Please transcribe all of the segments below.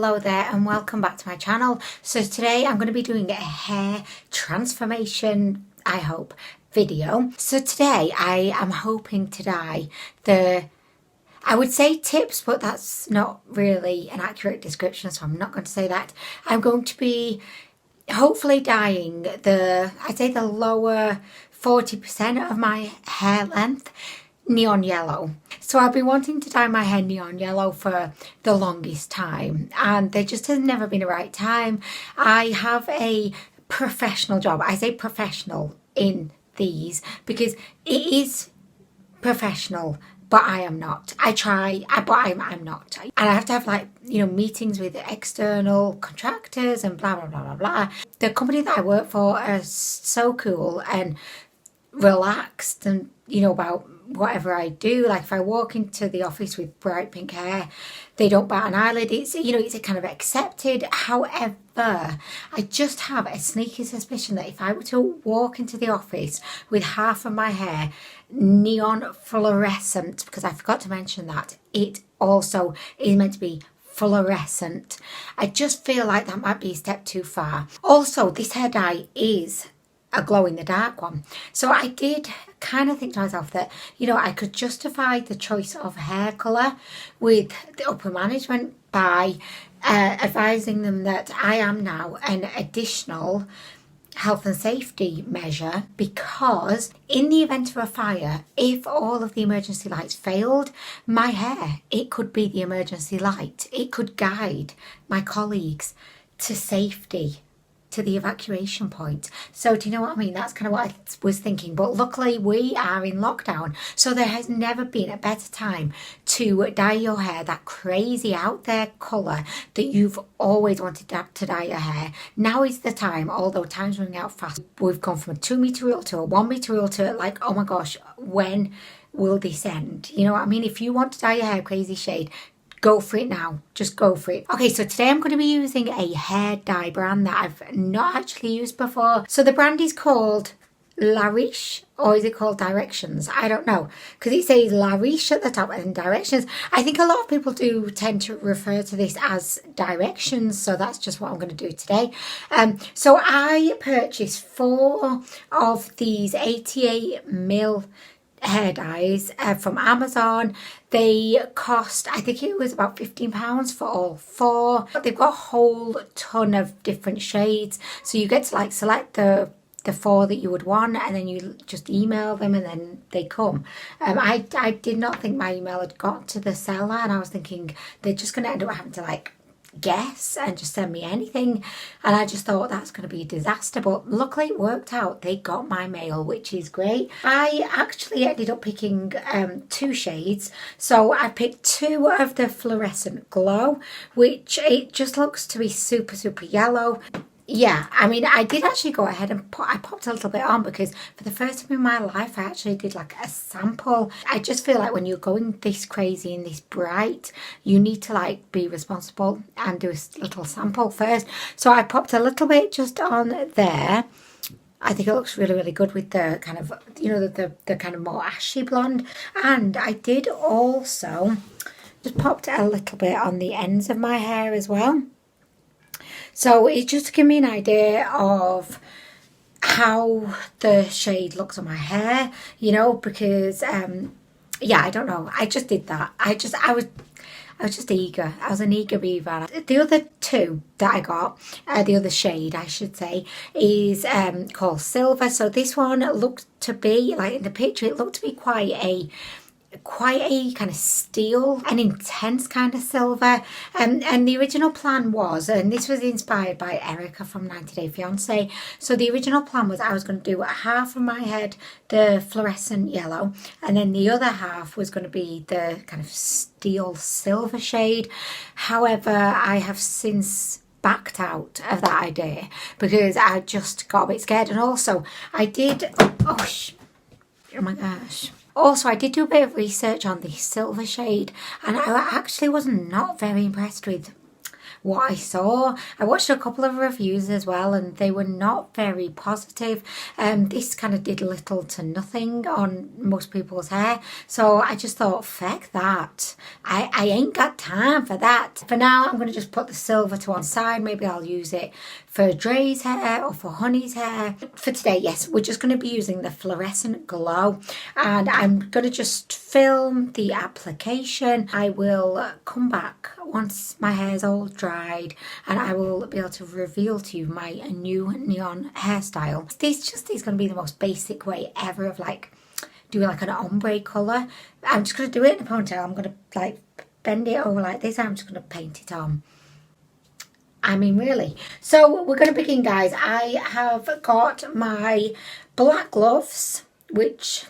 Hello there and welcome back to my channel. So today I'm going to be doing a hair transformation, I hope, video. So today I am hoping to dye I would say tips, but that's not really an accurate description, so I'm not going to say that. I'm going to be hopefully dyeing I'd say the lower 40% of my hair length neon yellow. So I've been wanting to dye my hair neon yellow for the longest time, and there just has never been a right time. I have a professional job. I say professional in these because it is professional, but I am not. I try, but I'm not. And I have to have meetings with external contractors and blah, blah, blah, blah, blah. The company that I work for are so cool and relaxed and, about whatever I do. Like if I walk into the office with bright pink hair, they don't bat an eyelid. It's a kind of accepted. However, I just have a sneaky suspicion that if I were to walk into the office with half of my hair neon fluorescent, because I forgot to mention that it also is meant to be fluorescent, I just feel like that might be a step too far. Also, this hair dye is a glow in the dark one, so I did kind of think to myself that I could justify the choice of hair colour with the upper management by advising them that I am now an additional health and safety measure, because in the event of a fire, if all of the emergency lights failed, my hair, it could be the emergency light. It could guide my colleagues to safety, to the evacuation point. So do you know what I mean? That's kind of what I was thinking. But luckily we are in lockdown, so there has never been a better time to dye your hair that crazy out there colour that you've always wanted to dye your hair. Now is the time, although time's running out fast. We've gone from a 2 metre rule to a 1 metre rule to like, oh my gosh, when will this end? You know what I mean? If you want to dye your hair crazy shade, go for it now. Just go for it. Okay, so today I'm going to be using a hair dye brand that I've not actually used before. So the brand is called Riche, or is it called Directions? I don't know, because it says Riche at the top and Directions. I think a lot of people do tend to refer to this as Directions, so that's just what I'm going to do today. So I purchased 4 of these 88ml hair dyes from Amazon. They cost, I think it was about £15 for all 4. They've got a whole ton of different shades, so you get to select the 4 that you would want, and then you just email them and then they come. I did not think my email had got to the seller, and I was thinking they're just going to end up having to guess and just send me anything, and I just thought that's going to be a disaster. But luckily it worked out. They got my mail, which is great. I actually ended up picking 2 shades. So I picked 2 of the Fluorescent Glow, which it just looks to be super yellow. Yeah, I mean, I did actually go ahead and I popped a little bit on, because for the first time in my life I actually did a sample. I just feel like when you're going this crazy and this bright, you need to be responsible and do a little sample first. So I popped a little bit just on there. I think it looks really good with the kind of, the kind of more ashy blonde. And I did also just popped a little bit on the ends of my hair as well. So it's just to give me an idea of how the shade looks on my hair, because yeah, I don't know. I just did that. I was just eager. I was an eager beaver. The other 2 that I got, the other shade I should say, is called Silver. So this one looked to be, in the picture, it looked to be quite a kind of steel, an intense kind of silver, and the original plan was, and this was inspired by Erica from 90 Day Fiance, so the original plan was I was going to do half of my head the fluorescent yellow, and then the other half was going to be the kind of steel silver shade. However, I have since backed out of that idea because I just got a bit scared. And also I did oh my gosh, also, I did do a bit of research on the silver shade, and I actually was not very impressed with what I saw. I watched a couple of reviews as well, and they were not very positive. This kind of did little to nothing on most people's hair, so I just thought, feck that. I ain't got time for that. For now, I'm going to just put the silver to one side. Maybe I'll use it for Dre's hair or for Honey's hair. For today, yes, we're just going to be using the Fluorescent Glow, and I'm going to just film the application. I will come back once my hair's all dried, and I will be able to reveal to you my new neon hairstyle. This just is going to be the most basic way ever of like doing like an ombre colour. I'm just going to do it in a ponytail. I'm going to like bend it over like this. I'm just going to paint it on. I mean, really. So we're going to begin, guys. I have got my black gloves, which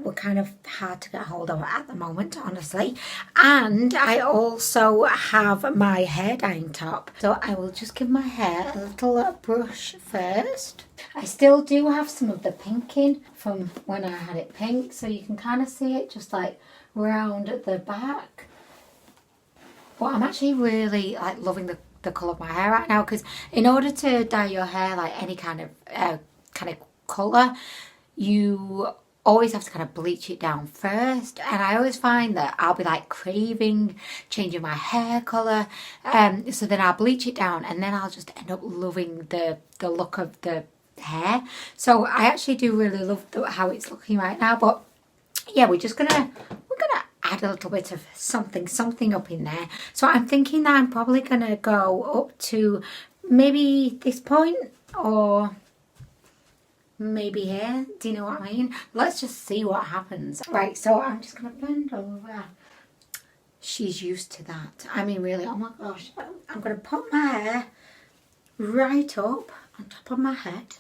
were kind of hard to get hold of at the moment, honestly. And I also have my hair dyeing top. So I will just give my hair a little brush first. I still do have some of the pink in from when I had it pink. So you can kind of see it just like round at the back. But I'm actually really like loving the colour of my hair right now, because in order to dye your hair like any kind of colour, you always have to kind of bleach it down first, and I always find that I'll be like craving changing my hair colour, so then I'll bleach it down and then I'll just end up loving the look of the hair. So I actually do really love how it's looking right now. But yeah, we're gonna add a little bit of something up in there. So I'm thinking that I'm probably gonna go up to maybe this point, or maybe here. Do you know what I mean? Let's just see what happens. Right, so I'm just gonna bend over. She's used to that. I mean, really, oh my gosh. I'm gonna put my hair right up on top of my head.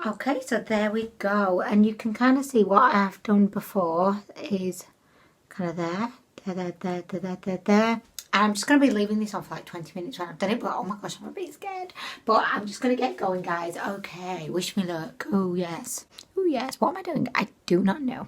Okay, so there we go. And you can kind of see what I've done before is kind of there. And I'm just going to be leaving this on for like 20 minutes when I've done it, but oh my gosh, I'm a bit scared. But I'm just going to get going, guys. Okay, wish me luck. Oh yes. Oh yes. What am I doing? I do not know.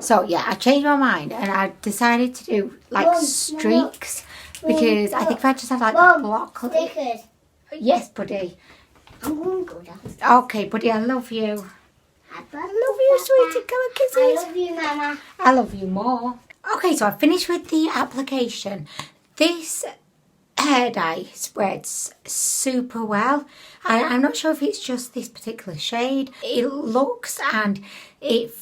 So yeah, I changed my mind and I decided to do like streaks, because I think if I just have like a block. Stickers. Yes, buddy. I'm going to go down. Okay, buddy, I love you. I love you, sweetie. Come on, kisses. I love you, Mama. I love you more. Okay, so I finished with the application. This hair dye spreads super well. I'm not sure if it's just this particular shade. It looks and it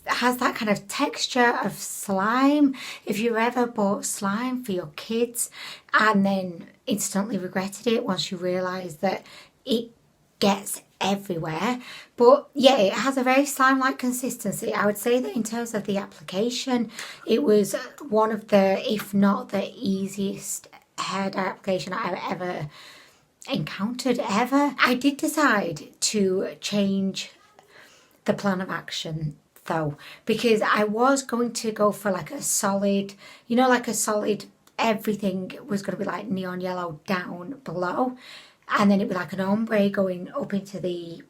has that kind of texture of slime. If you ever bought slime for your kids and then instantly regretted it once you realise that it gets everywhere. But yeah, it has a very slime-like consistency. I would say that in terms of the application, it was one of the, if not the easiest hair dye application I've ever encountered ever. I did decide to change the plan of action though, because I was going to go for like a solid, you know, like a solid, everything was going to be like neon yellow down below, and then it was like an ombre going up into the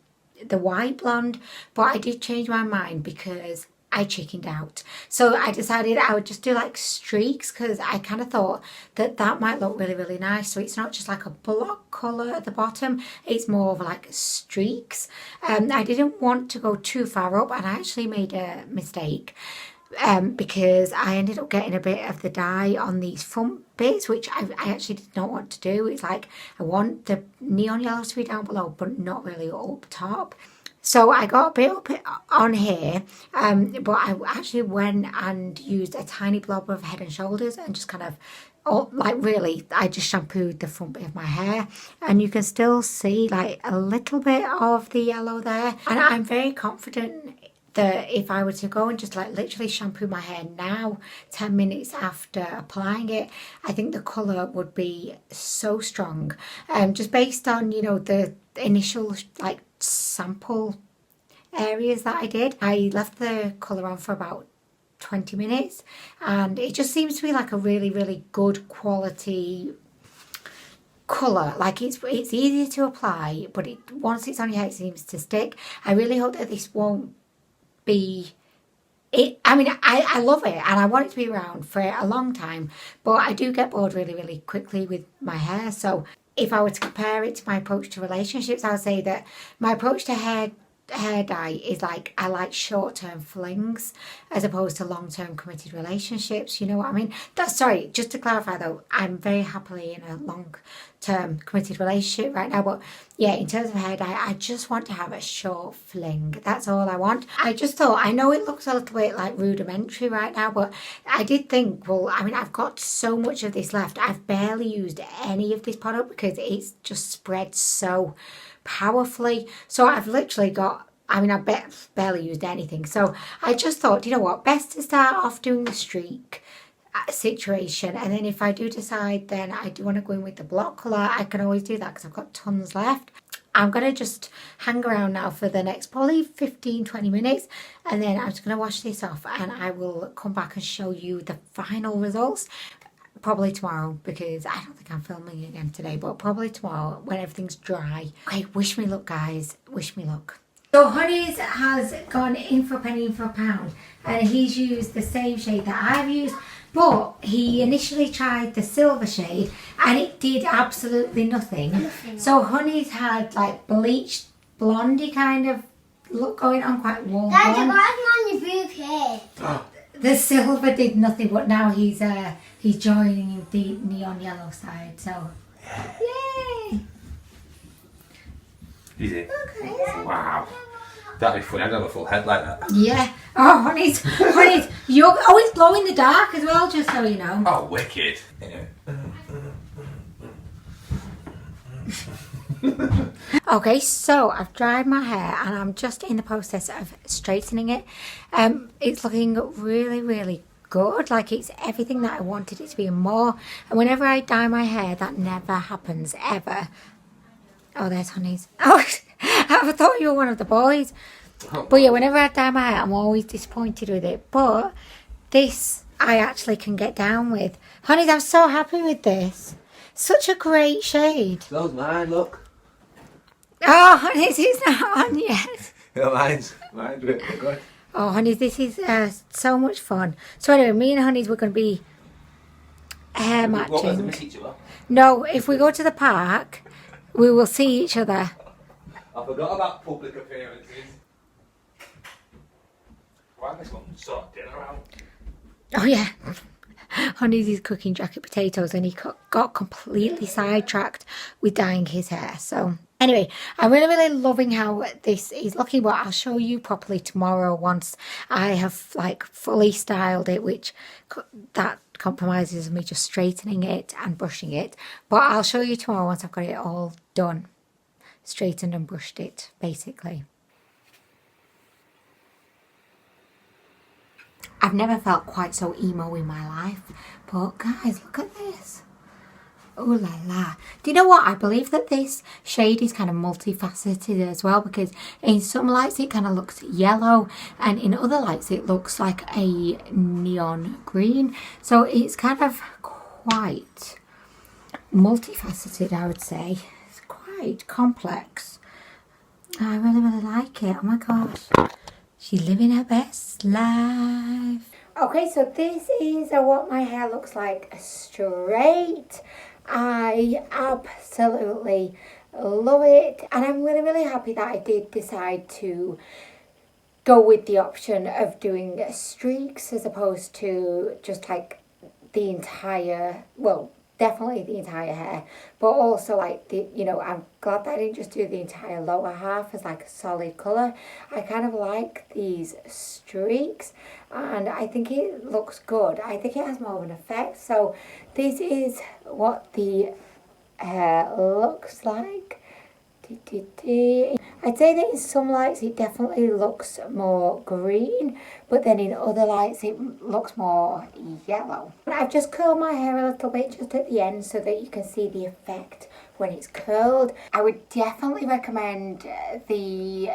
the white blonde, but I did change my mind because I chickened out. So I decided I would just do like streaks because I kind of thought that that might look really, really nice. So it's not just like a block colour at the bottom, it's more of like streaks. I didn't want to go too far up, and I actually made a mistake. Because I ended up getting a bit of the dye on these front bits, which I actually did not want to do. It's like I want the neon yellow to be down below, but not really up top. So I got a bit up on here, but I actually went and used a tiny blob of Head and Shoulders and just kind of, I just shampooed the front bit of my hair, and you can still see like a little bit of the yellow there. And I'm very confident that if I were to go and just like literally shampoo my hair now, 10 minutes after applying it, I think the colour would be so strong. Just based on, you know, the initial like sample areas that I did. I left the colour on for about 20 minutes, and it just seems to be like a really, really good quality colour. Like it's easy to apply, but once it's on your hair, it seems to stick. I really hope that this won't be it. I mean, I love it and I want it to be around for a long time, but I do get bored really, really quickly with my hair. So if I were to compare it to my approach to relationships, I would say that my approach to hair dye is like, I like short-term flings as opposed to long-term committed relationships. You know what I mean? Sorry, just to clarify though, I'm very happily in a long-term committed relationship right now, but yeah, in terms of hair dye, I just want to have a short fling. That's all I want. I just thought, I know it looks a little bit like rudimentary right now, but I did think, well, I mean, I've got so much of this left. I've barely used any of this product because it's just spread so powerfully. So I've literally got, I mean, I barely used anything. So I just thought, you know what, best to start off doing the streak situation, and then if I do decide then I do want to go in with the block colour, I can always do that because I've got tons left. I'm going to just hang around now for the next probably 15-20 minutes, and then I'm just going to wash this off and I will come back and show you the final results. Probably tomorrow, because I don't think I'm filming again today, but probably tomorrow when everything's dry. Okay, wish me luck, guys. Wish me luck. So Honey's has gone in for a penny, in for a pound, and he's used the same shade that I've used, but he initially tried the silver shade and it did absolutely nothing. So Honey's had like bleached blondie kind of look going on, quite warm blonde. Daddy, why is my blue hair? The silver did nothing, but now he's joining the neon yellow side. So, yay! Is it? Okay. Wow. That'd be funny. I'd have a full head like that. Yeah. Oh, honey's young. Oh, it's glow in the dark as well, just so you know. Oh, wicked. Yeah. Okay, so I've dried my hair and I'm just in the process of straightening it. It's looking really, really good. Like it's everything that I wanted it to be and more. And whenever I dye my hair, that never happens ever. Oh, there's Honey's. Oh, I thought you were one of the boys. But yeah, whenever I dye my hair, I'm always disappointed with it. But this I actually can get down with. Honey, I'm so happy with this. Such a great shade. So's mine, look. Oh, Honey, it's not on yet. Yeah, mine's really good. Oh, Honey, this is so much fun. So anyway, me and Honey's, we're going to be hair matching. No, if we go to the park, we will see each other. I forgot about public appearances. Why this one sort dinner out? Oh yeah. Honey's is cooking jacket potatoes and he got completely sidetracked with dyeing his hair. So anyway, I'm really, really loving how this is looking, but I'll show you properly tomorrow once I have like fully styled it, which that compromises me just straightening it and brushing it. But I'll show you tomorrow once I've got it all done, straightened and brushed it, basically. I've never felt quite so emo in my life, but guys, look at this. Oh la la. Do you know what? I believe that this shade is kind of multifaceted as well, because in some lights it kind of looks yellow and in other lights it looks like a neon green. So it's kind of quite multifaceted, I would say. It's quite complex. I really, really like it. Oh my gosh. She's living her best life. Okay, so this is what my hair looks like straight. I absolutely love it. And I'm really, really happy that I did decide to go with the option of doing streaks as opposed to just like the entire, well, definitely the entire hair, but also like the, you know, I'm glad that I didn't just do the entire lower half as like a solid colour. I kind of like these streaks and I think it looks good. I think it has more of an effect. So this is what the hair looks like. I'd say that in some lights it definitely looks more green, but then in other lights it looks more yellow. I've just curled my hair a little bit just at the end so that you can see the effect when it's curled. I would definitely recommend the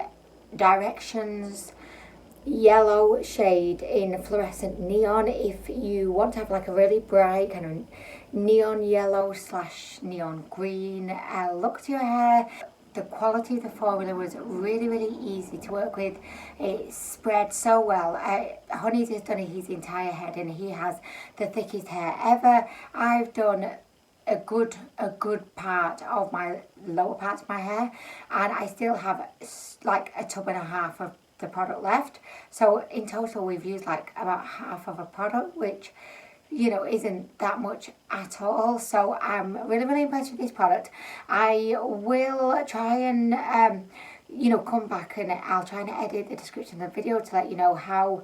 Directions yellow shade in Fluorescent Neon if you want to have like a really bright kind of neon yellow / neon green look to your hair. The quality of the formula was really, really easy to work with. It spread so well. Honey's has done his entire head and he has the thickest hair ever. I've done a good part of my lower part of my hair and I still have like a tub and a half of the product left. So in total we've used like about half of a product, which, you know, isn't that much at all. So I'm really, really impressed with this product. I will try and you know, come back and I'll try and edit the description of the video to let you know how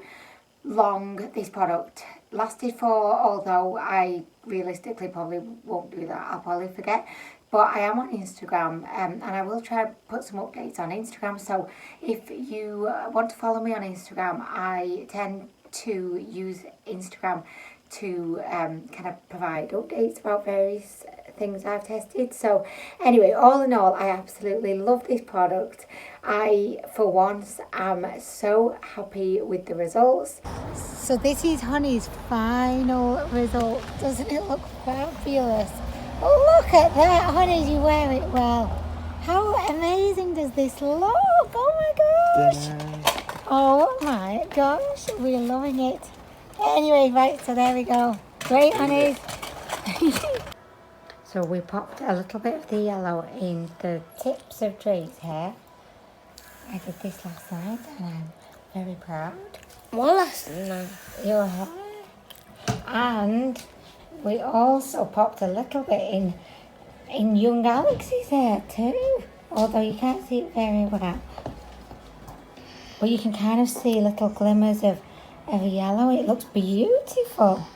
long this product lasted for, although I realistically probably won't do that. I'll probably forget. But I am on Instagram and I will try and put some updates on Instagram. So if you want to follow me on Instagram, I tend to use Instagram to kind of provide updates about various things I've tested. So anyway, all in all, I absolutely love this product. I, for once, am so happy with the results. So this is Honey's final result. Doesn't it look fabulous? Oh, look at that, Honey, you wear it well. How amazing does this look? Oh my gosh. Oh my gosh, we're loving it. Anyway, right, so there we go. Great, Honeys. So we popped a little bit of the yellow in the tips of Dre's hair. I did this last night and I'm very proud. What last night? Your hair. And we also popped a little bit in young Alex's hair too, although you can't see it very well. But you can kind of see little glimmers of yellow. It looks beautiful.